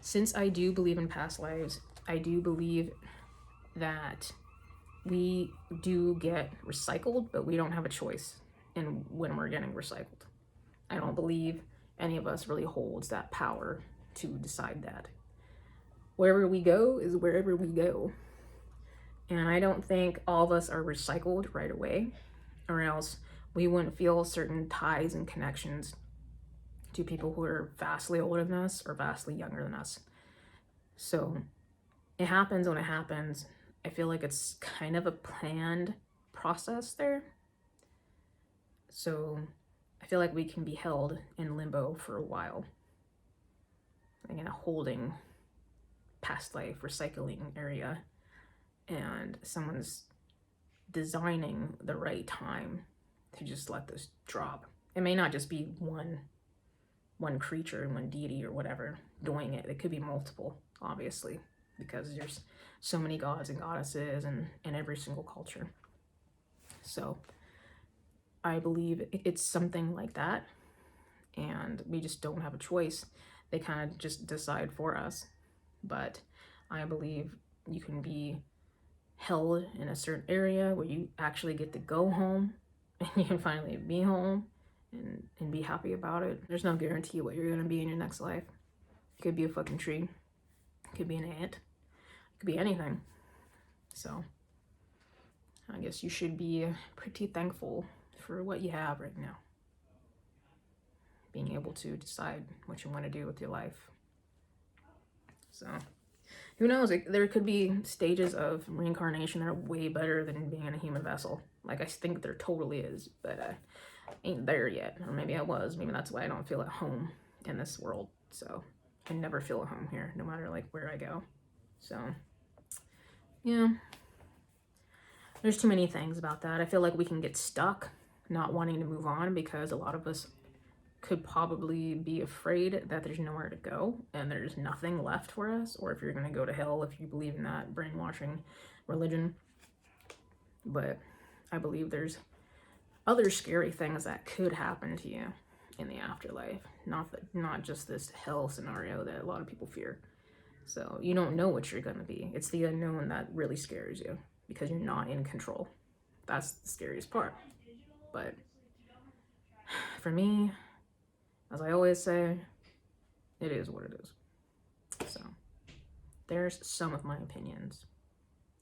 A: Since I do believe in past lives, I do believe that we do get recycled, but we don't have a choice in when we're getting recycled. I don't believe any of us really holds that power to decide that. Wherever we go is wherever we go. And I don't think all of us are recycled right away, or else we wouldn't feel certain ties and connections to people who are vastly older than us or vastly younger than us. So it happens when it happens. I feel like it's kind of a planned process there. So I feel like we can be held in limbo for a while, like in a holding past life recycling area, and someone's designing the right time to just let this drop. It may not just be one creature, one deity or whatever doing it. It could be multiple, obviously, because there's so many gods and goddesses in every single culture. So I believe it's something like that, and we just don't have a choice. They kind of just decide for us. But I believe you can be held in a certain area where you actually get to go home, and you can finally be home and be happy about it. There's no guarantee what you're gonna be in your next life. It could be a fucking tree. It could be an ant. It could be anything. So I guess you should be pretty thankful for what you have right now. Being able to decide what you want to do with your life. So who knows? There could be stages of reincarnation that are way better than being in a human vessel. Like, I think there totally is, but I ain't there yet. Or maybe I was. Maybe that's why I don't feel at home in this world. So I never feel at home here, no matter like where I go. So yeah, there's too many things about that. I feel like we can get stuck not wanting to move on because a lot of us could probably be afraid that there's nowhere to go and there's nothing left for us, or if you're going to go to hell if you believe in that brainwashing religion. But I believe there's other scary things that could happen to you in the afterlife, not just this hell scenario that a lot of people fear. So you don't know what you're going to be. It's the unknown that really scares you because you're not in control. That's the scariest part. But for me, as I always say, it is what it is. So there's some of my opinions,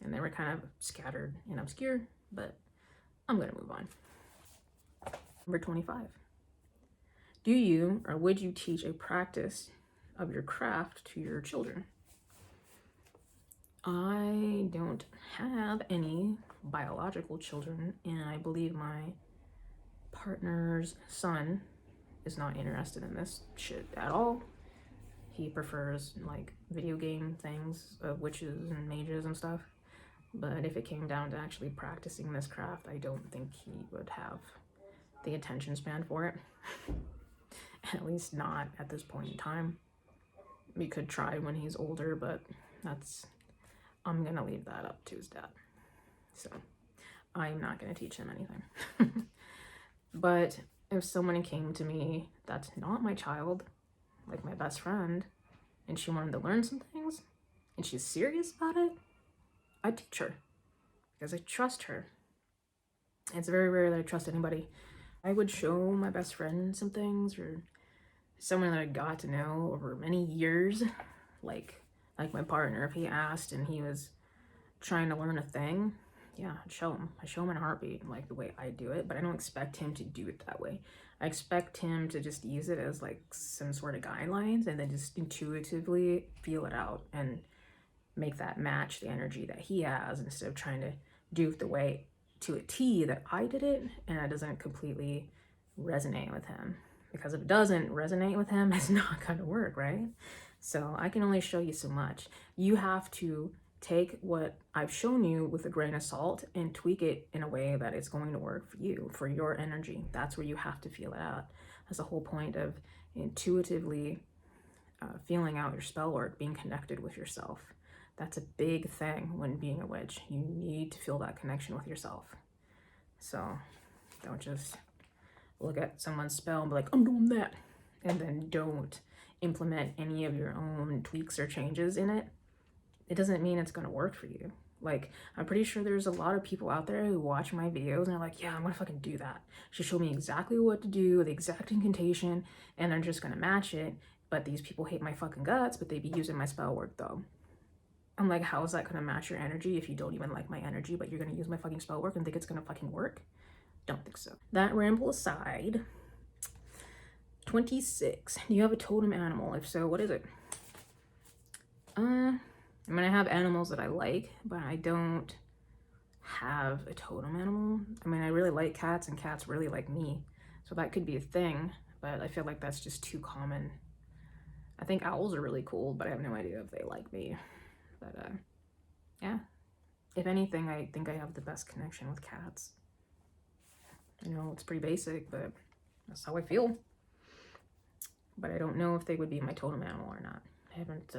A: and they were kind of scattered and obscure, but I'm gonna move on. Number 25. Do you or would you teach a practice of your craft to your children? I don't have any biological children, and I believe my partner's son is not interested in this shit at all. He prefers like video game things of witches and mages and stuff. But if it came down to actually practicing this craft, I don't think he would have the attention span for it. At least not at this point in time. We could try when he's older, but I'm gonna leave that up to his dad. So I'm not gonna teach him anything. But if someone came to me that's not my child, like my best friend, and she wanted to learn some things, and she's serious about it, I'd teach her, because I trust her. It's very rare that I trust anybody. I would show my best friend some things, or someone that I got to know over many years, like my partner, if he asked and he was trying to learn a thing, yeah, I'd show him. I show him in a heartbeat, like the way I do it, but I don't expect him to do it that way. I expect him to just use it as like some sort of guidelines and then just intuitively feel it out and make that match the energy that he has, instead of trying to do it the way to a T that I did it, and it doesn't completely resonate with him. Because if it doesn't resonate with him, it's not gonna work, right? So I can only show you so much. You have to take what I've shown you with a grain of salt and tweak it in a way that it's going to work for you, for your energy. That's where you have to feel it out. That's the whole point of intuitively feeling out your spell work, being connected with yourself. That's a big thing when being a witch. You need to feel that connection with yourself. So don't just look at someone's spell and be like, I'm doing that, and then don't implement any of your own tweaks or changes in it. It doesn't mean it's gonna work for you. Like, I'm pretty sure there's a lot of people out there who watch my videos and are like, yeah, I'm gonna fucking do that. She showed me exactly what to do, the exact incantation, and they're just gonna match it. But these people hate my fucking guts, but they be using my spell work though. I'm like, how is that gonna match your energy if you don't even like my energy, but you're gonna use my fucking spell work and think it's gonna fucking work? Don't think so. That ramble aside, 26. Do you have a totem animal? If so, what is it? I mean, I have animals that I like, but I don't have a totem animal. I mean, I really like cats, and cats really like me. So that could be a thing, but I feel like that's just too common. I think owls are really cool, but I have no idea if they like me. But yeah. If anything, I think I have the best connection with cats. You know, it's pretty basic, but that's how I feel. But I don't know if they would be my totem animal or not. I haven't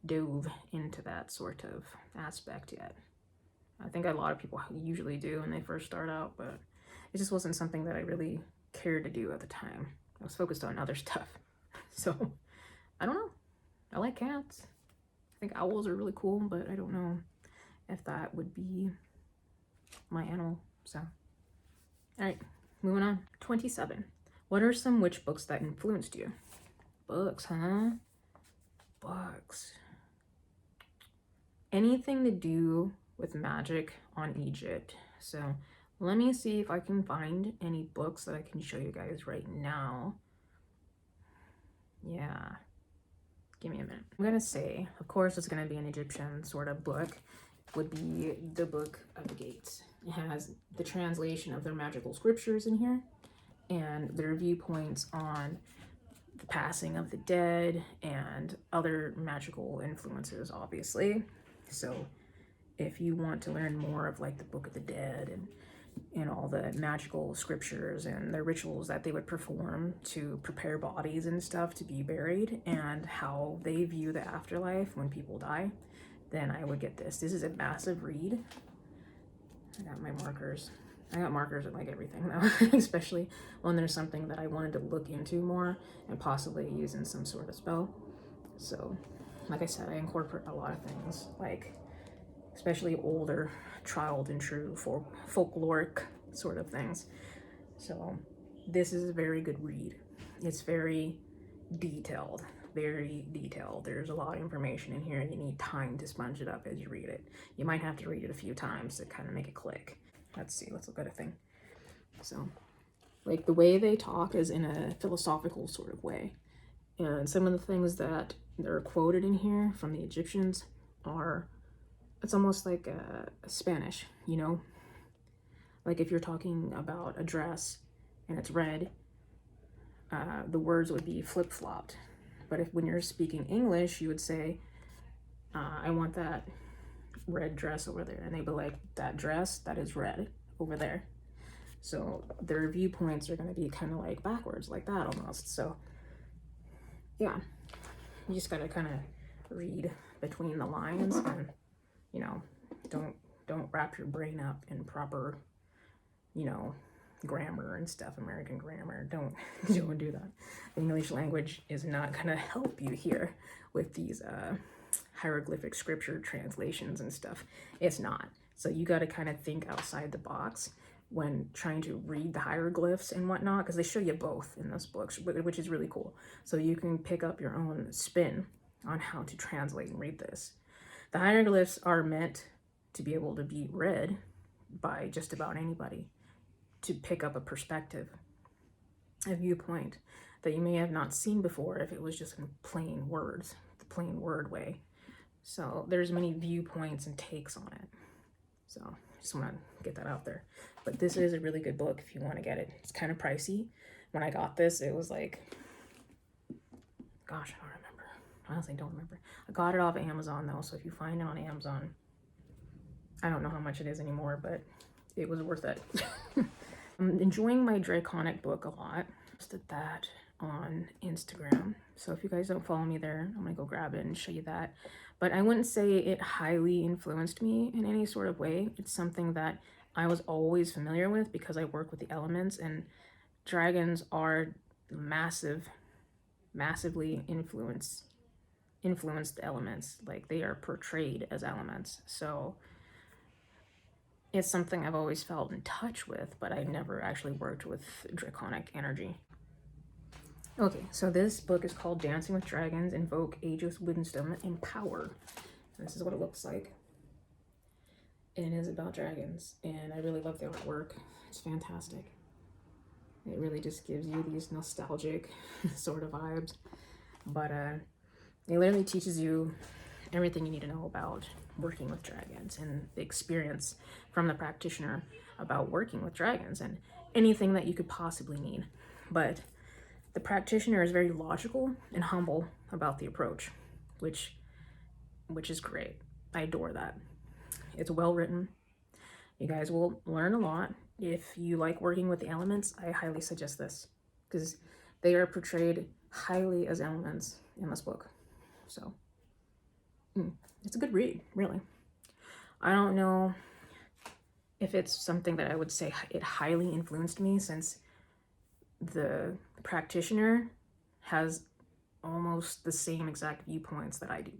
A: dove into that sort of aspect yet. I think a lot of people usually do when they first start out, but it just wasn't something that I really cared to do at the time. I was focused on other stuff. So, I don't know. I like cats. I think owls are really cool, but I don't know if that would be my animal. So, all right, moving on. 27. What are some witch books that influenced you? Books, huh? Books. Anything to do with magic on Egypt. So let me see if I can find any books that I can show you guys right now. Yeah. Give me a minute. I'm gonna say, of course, it's gonna be an Egyptian sort of book. Would be the Book of the Gates. It has the translation of their magical scriptures in here and their viewpoints on the passing of the dead and other magical influences, obviously. So if you want to learn more of like the Book of the Dead and all the magical scriptures and the rituals that they would perform to prepare bodies and stuff to be buried, and how they view the afterlife when people die, then I would get this. This is a massive read. I got my markers. I got markers in like everything though, especially when there's something that I wanted to look into more and possibly use in some sort of spell. So, like I said, I incorporate a lot of things, like especially older, tried and true folkloric sort of things. So this is a very good read. It's very detailed, very detailed. There's a lot of information in here. You need time to sponge it up as you read it. You might have to read it a few times to kind of make it click. Let's see, let's look at a thing. So, like, the way they talk is in a philosophical sort of way. And some of the things that are quoted in here from the Egyptians are, it's almost like Spanish, you know? Like if you're talking about a dress and it's red, the words would be flip-flopped. But if when you're speaking English, you would say, I want that red dress over there. And they'd be like, that dress, that is red over there. So their viewpoints are going to be kind of like backwards, like that almost. So yeah, you just got to kind of read between the lines and, you know, don't wrap your brain up in proper, you know, grammar and stuff, American grammar. Don't do that. The English language is not going to help you here with these hieroglyphic scripture translations and stuff. It's not. So you got to kind of think outside the box when trying to read the hieroglyphs and whatnot, because they show you both in those books, which is really cool. So you can pick up your own spin on how to translate and read this. The hieroglyphs are meant to be able to be read by just about anybody, to pick up a perspective, a viewpoint that you may have not seen before if it was just in plain words, the plain word way. So there's many viewpoints and takes on it. So just want to get that out there. But this is a really good book if you want to get it. It's kind of pricey. When I got this, it was like, gosh, I don't remember. I honestly don't remember. I got it off Amazon though, so if you find it on Amazon, I don't know how much it is anymore, but it was worth it. I'm enjoying my Draconic book a lot. Posted that on Instagram. So if you guys don't follow me there, I'm gonna go grab it and show you that. But I wouldn't say it highly influenced me in any sort of way. It's something that I was always familiar with because I work with the elements, and dragons are massively influenced elements. Like, they are portrayed as elements. So it's something I've always felt in touch with, but I never actually worked with draconic energy. Okay, so this book is called Dancing with Dragons, Invoke Ageless Wisdom and Power. This is what it looks like. And it is about dragons, and I really love the artwork. It's fantastic. It really just gives you these nostalgic sort of vibes. But it literally teaches you everything you need to know about working with dragons and the experience from the practitioner about working with dragons and anything that you could possibly need. But the practitioner is very logical and humble about the approach, which is great. I adore that. It's well written. You guys will learn a lot. If you like working with the elements, I highly suggest this because they are portrayed highly as elements in this book. So it's a good read, really. I don't know if it's something that I would say it highly influenced me, since the practitioner has almost the same exact viewpoints that I do.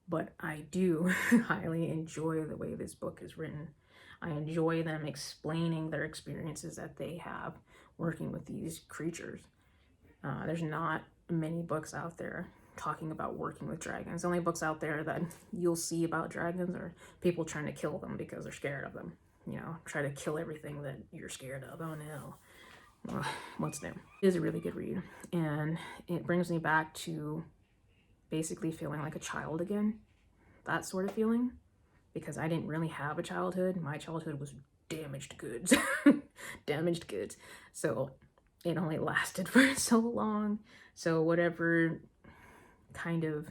A: But I do highly enjoy the way this book is written. I enjoy them explaining their experiences that they have working with these creatures. There's not many books out there talking about working with dragons. The only books out there that you'll see about dragons are people trying to kill them because they're scared of them. You know, try to kill everything that you're scared of. Oh no. Well, what's new? It is a really good read, and it brings me back to basically feeling like a child again. That sort of feeling, because I didn't really have a childhood. My childhood was damaged goods. Damaged goods. So it only lasted for so long. So whatever kind of,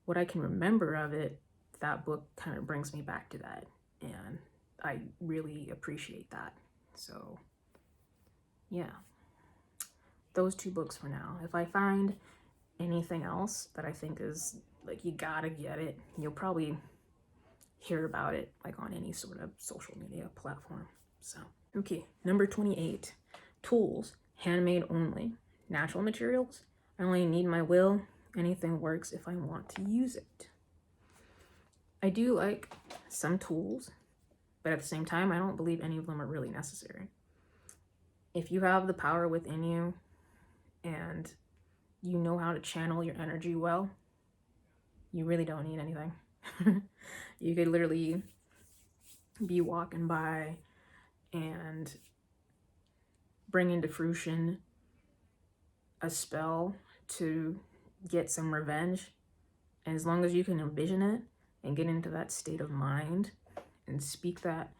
A: what I can remember of it, that book kind of brings me back to that. And I really appreciate that. So yeah, those two books for now. If I find anything else that I think is like, you gotta get it, you'll probably hear about it like on any sort of social media platform. So okay, number 28, tools, handmade only, natural materials. I only need my will. Anything works if I want to use it. I do like some tools, but at the same time, I don't believe any of them are really necessary. If you have the power within you and you know how to channel your energy well, you really don't need anything. You could literally be walking by and bring into fruition a spell to get some revenge. And as long as you can envision it and get into that state of mind and speak that,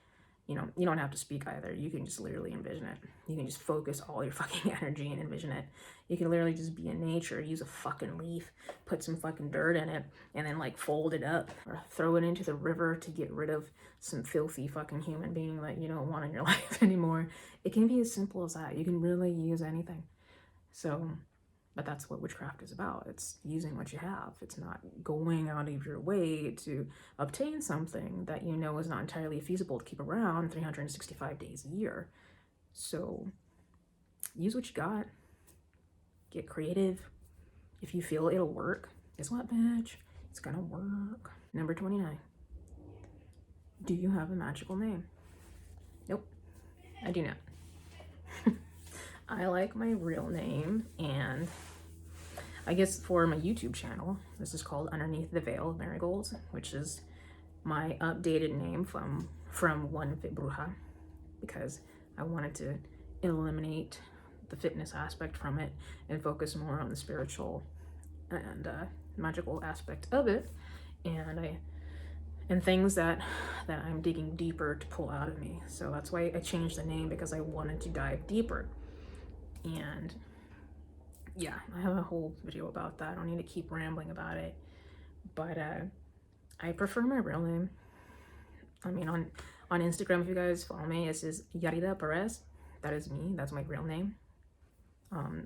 A: you know, you don't have to speak either. You can just literally envision it. You can just focus all your fucking energy and envision it. You can literally just be in nature, use a fucking leaf, put some fucking dirt in it, and then like fold it up or throw it into the river to get rid of some filthy fucking human being that you don't want in your life anymore. It can be as simple as that. You can really use anything. So, but that's what witchcraft is about. It's using what you have. It's not going out of your way to obtain something that you know is not entirely feasible to keep around 365 days a year. So use what you got. Get creative. If you feel it'll work, guess what, bitch? It's gonna work. Number 29. Do you have a magical name? Nope, I do not. I like my real name, and I guess for my YouTube channel, this is called Underneath the Veil of Marigolds, which is my updated name from one fit Bruja, because I wanted to eliminate the fitness aspect from it and focus more on the spiritual and magical aspect of it, and things that I'm digging deeper to pull out of me. So that's why I changed the name, because I wanted to dive deeper. And yeah, I have a whole video about that. I don't need to keep rambling about it, but I prefer my real name. I mean, on Instagram, if you guys follow me, it says Yarida Perez. That is me. That's my real name.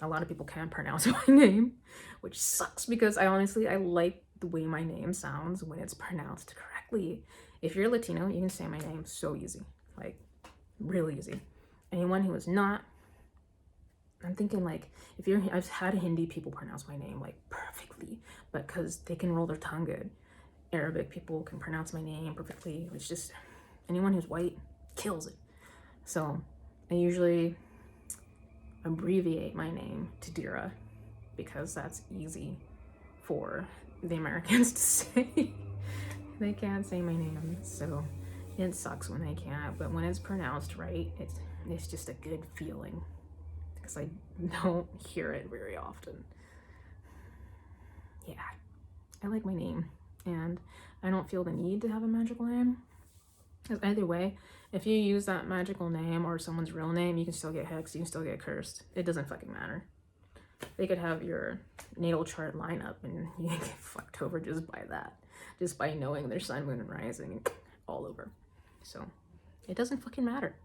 A: A lot of people can't pronounce my name, which sucks, because I like the way my name sounds when it's pronounced correctly. If you're Latino, you can say my name so easy, like real easy. Anyone who is not, I'm thinking like, I've had Hindi people pronounce my name like perfectly, but because they can roll their tongue good. Arabic people can pronounce my name perfectly. It's just, anyone who's white kills it. So I usually abbreviate my name to Dira, because that's easy for the Americans to say. They can't say my name, so it sucks when they can't, but when it's pronounced right, it's just a good feeling, because I don't hear it very often. Yeah, I like my name, and I don't feel the need to have a magical name, because either way, if you use that magical name or someone's real name, you can still get hexed, you can still get cursed. It doesn't fucking matter. They could have your natal chart lineup and you can get fucked over just by that, just by knowing their sun, moon, and rising all over. So it doesn't fucking matter.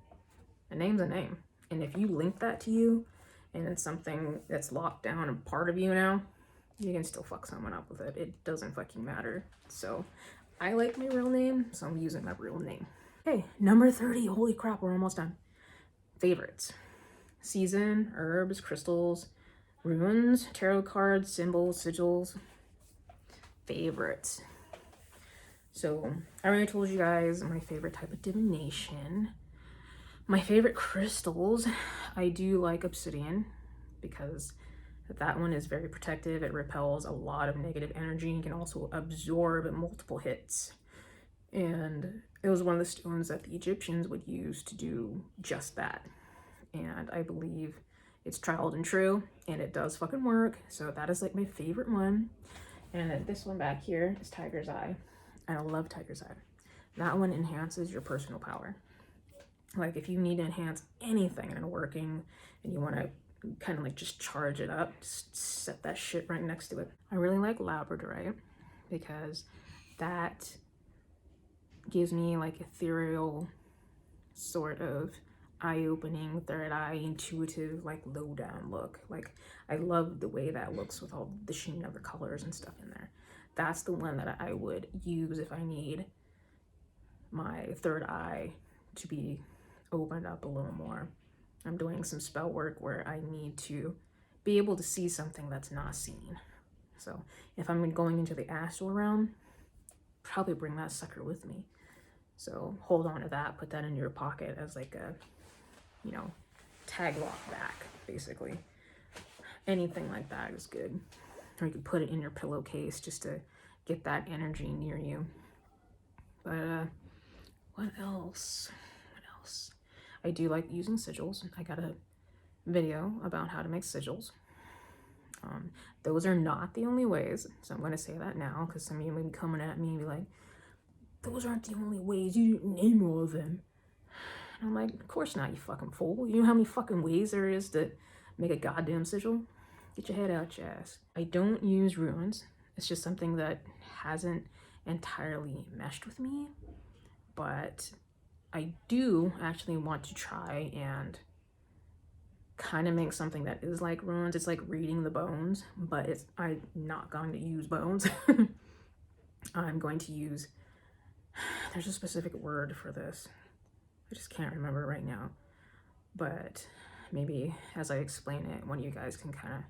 A: A name's a name, and if you link that to you and it's something that's locked down and part of you now, you can still fuck someone up with it. It doesn't fucking matter. So I like my real name, so I'm using my real name. Okay, number 30. Holy crap, we're almost done. Favorites. Season, herbs, crystals, runes, tarot cards, symbols, sigils. Favorites. So I already told you guys my favorite type of divination. My favorite crystals, I do like obsidian, because that one is very protective. It repels a lot of negative energy and can also absorb multiple hits. And it was one of the stones that the Egyptians would use to do just that. And I believe it's tried and true, and it does fucking work. So that is like my favorite one. And then this one back here is Tiger's Eye. And I love Tiger's Eye. That one enhances your personal power. Like if you need to enhance anything in working and you want to kind of like just charge it up, just set that shit right next to it. I really like labradorite, because that gives me like ethereal sort of eye-opening, third eye, intuitive, like low down look. Like I love the way that looks with all the sheen of the colors and stuff in there. That's the one that I would use if I need my third eye to be opened up a little more. I'm doing some spell work where I need to be able to see something that's not seen. So if I'm going into the astral realm, probably bring that sucker with me. So hold on to that, put that in your pocket as like a, tag lock back, basically. Anything like that is good. Or you can put it in your pillowcase just to get that energy near you. But what else? What else? I do like using sigils. I got a video about how to make sigils. Those are not the only ways, so I'm going to say that now, because some of you may be coming at me and be like, those aren't the only ways, you didn't name all of them. And I'm like, of course not, you fucking fool. You know how many fucking ways there is to make a goddamn sigil? Get your head out your ass. I don't use runes. It's just something that hasn't entirely meshed with me, but I do actually want to try and kind of make something that is like runes. It's like reading the bones, but I'm not going to use bones. I'm going to use, there's a specific word for this. I just can't remember right now, but maybe as I explain it, one of you guys can kind of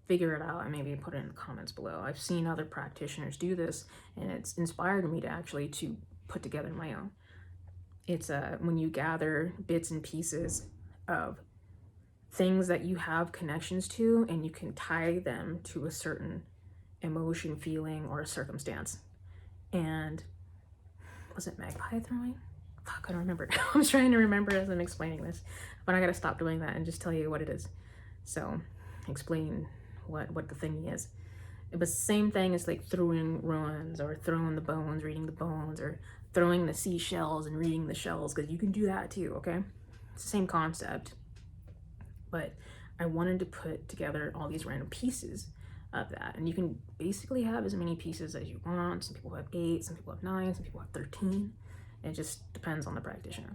A: figure it out and maybe put it in the comments below. I've seen other practitioners do this, and it's inspired me to actually to put together my own. It's when you gather bits and pieces of things that you have connections to, and you can tie them to a certain emotion, feeling, or a circumstance. And was it magpie throwing? Fuck, I don't remember. I was trying to remember as I'm explaining this, but I gotta stop doing that and just tell you what it is. So explain what the thing is. It was the same thing as like throwing ruins, or throwing the bones, reading the bones, or throwing the seashells and reading the shells, because you can do that too, okay? It's the same concept. But I wanted to put together all these random pieces of that. And you can basically have as many pieces as you want. Some people have 8, some people have 9, some people have 13. It just depends on the practitioner.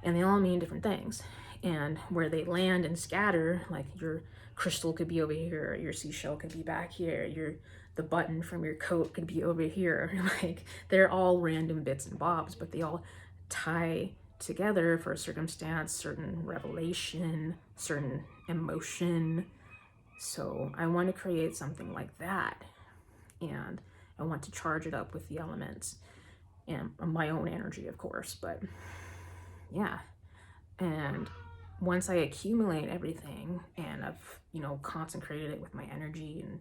A: And they all mean different things. And where they land and scatter, like your crystal could be over here, your seashell could be back here, the button from your coat could be over here. Like, they're all random bits and bobs, but they all tie together for a circumstance, certain revelation, certain emotion. So I want to create something like that, and I want to charge it up with the elements and my own energy, of course. But yeah, and once I accumulate everything and I've, consecrated it with my energy, and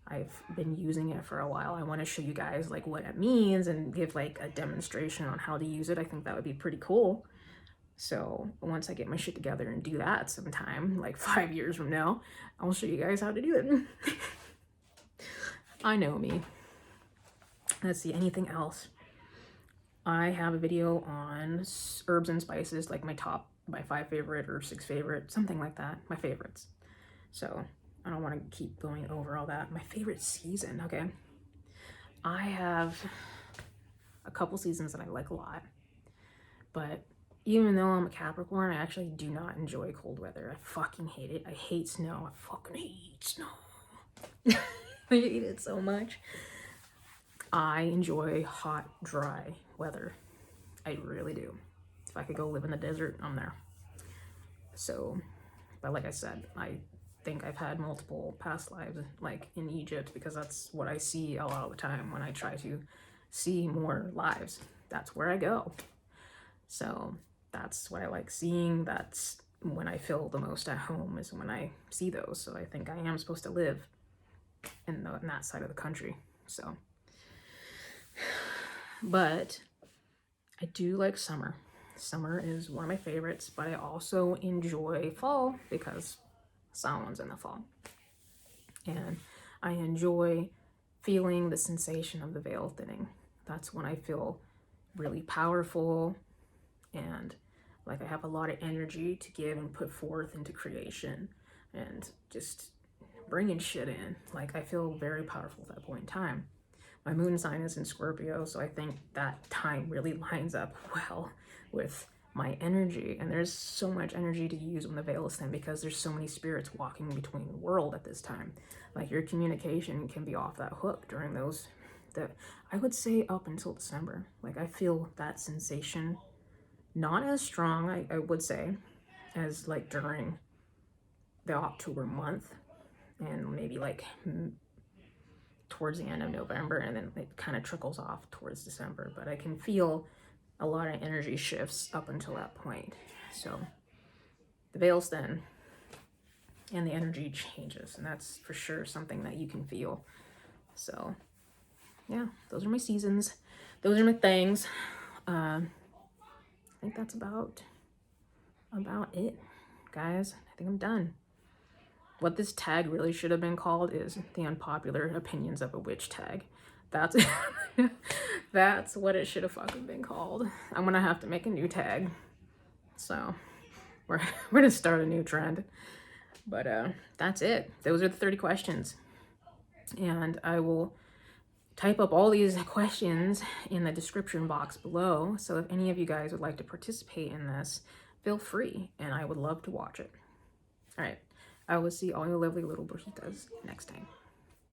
A: I've been using it for a while, I want to show you guys like what it means and give like a demonstration on how to use it. I think that would be pretty cool. So once I get my shit together and do that sometime, like 5 years from now, I'll show you guys how to do it. I know me. Let's see, anything else? I have a video on herbs and spices, like my 5 favorite or 6 favorite, something like that, my favorites. So I don't want to keep going over all that. My favorite season, okay. I have a couple seasons that I like a lot, but even though I'm a Capricorn, I actually do not enjoy cold weather. I fucking hate it. I hate snow. I fucking hate snow. I hate it so much. I enjoy hot, dry weather. I really do. If I could go live in the desert, I'm there. So, but like I said, I think I've had multiple past lives, like in Egypt, because that's what I see a lot of the time when I try to see more lives. That's where I go. So that's what I like seeing. That's when I feel the most at home, is when I see those. So I think I am supposed to live in that side of the country. So, but I do like summer. Summer is one of my favorites, but I also enjoy fall because Samhain's in the fall. And I enjoy feeling the sensation of the veil thinning. That's when I feel really powerful and like I have a lot of energy to give and put forth into creation and just bringing shit in. Like, I feel very powerful at that point in time. My moon sign is in Scorpio, so I think that time really lines up well with my energy. And there's so much energy to use when the veil is thin, because there's so many spirits walking between the world at this time. Like, your communication can be off that hook during those, that I would say up until December. Like, I feel that sensation not as strong, I would say, as like during the October month, and maybe like towards the end of November, and then it kind of trickles off towards December. But I can feel a lot of energy shifts up until that point. So the veil's thin and the energy changes, and that's for sure something that you can feel. So yeah, those are my seasons. Those are my things. I think that's about it, guys. I think I'm done. What this tag really should have been called is the Unpopular Opinions of a Witch tag. That's that's what it should have fucking been called. I'm gonna have to make a new tag. So we're gonna start a new trend. But that's it. Those are the 30 questions. And I will type up all these questions in the description box below. So if any of you guys would like to participate in this, feel free, and I would love to watch it. All right. I will see all you lovely little brujitas next time.